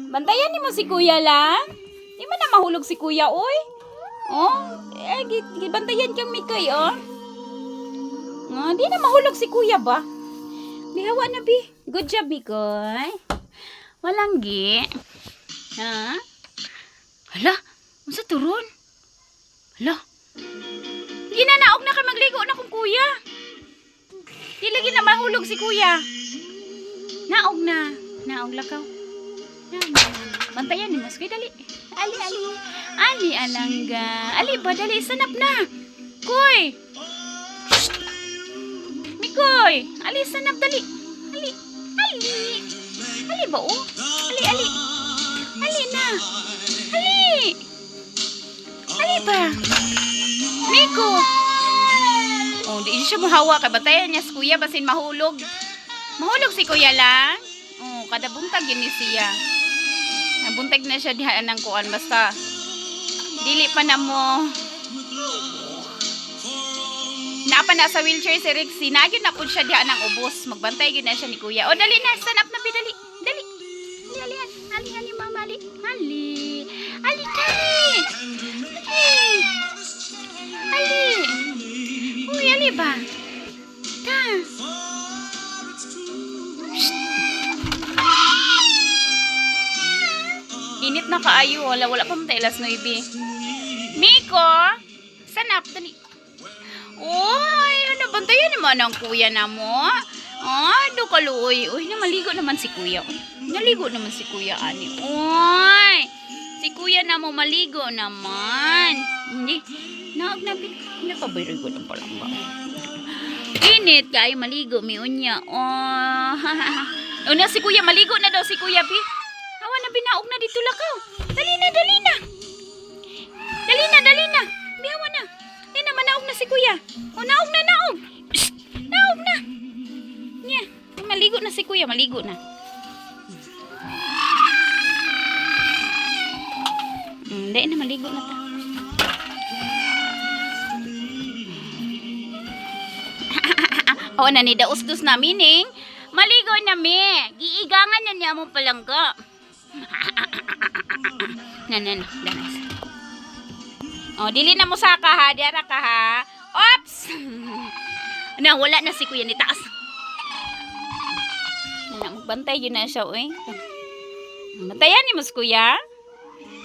Bantayan ni mo si kuya lang. Di man na mahulog si kuya, oy. Oh, bantayan kang Mikoy, oh. Oh, di na mahulog si kuya ba? Bihawa na, bi. Good job, Mikoy. Walang gi. Ha? Hala, unsa turon? Hala. Ginanaog na kay magligo na kung kuya. Di lagi na mahulog si kuya. Naog na. Naog lakaw. Bantayan ni mas kuy dali. Ali. Ali alangga. Ali ba dali sanap na. Kuy. Mikoy, ali sanap dali. Ali. Ali ba oh? Ali. Ali na. Ali. Ali ba? Miko. Oh, di siya mahawa kay batayan niya si kuya basin mahulog. Mahulog si kuya lang. Oh, kada buntag yun ni siya. Nabuntag na siya dihaan ng kuan basta dili pa na mo. Napa na sa wheelchair si Rexy. Nagyon na po siya dihaan ng ubos. Magbantay gyud na siya ni kuya. O dali na, stand up na bi dali. Dali. Ali mama ali. Ali dali. Ali. Uy, ali ba? Ta. Init na kaayo. Wala pa matay alas 9. Miko, sanap dali. Uy, nabantayan naman ang kuya na mo. Ay, do kaluoy. Uy, maligo naman si kuya. Uy, naligo naman si kuya, ani. Uy, si kuya na mo maligo naman. Hindi, napabayroy ko ng palangga. Init, kaya maligo, mi unya. Oh, una si kuya, maligo na daw si kuya, pi. Hawa na binaog na dito lakaw. Dali na. Bihawa na. Di na, manaog na si kuya. O, naog na. Shhh, naog na. Nya, maligo na si kuya, maligo na. Hindi na, maligo na ta. O, nanidaustos na, meaning, maligo na, mi. Giigangan na niya mong palangga. Danas. O, dili na mo saka ha, diara ka ha. Ops! Wala na si kuya ni taas. Magbantay yun na siya, uy. Bantayan ni mo si kuya.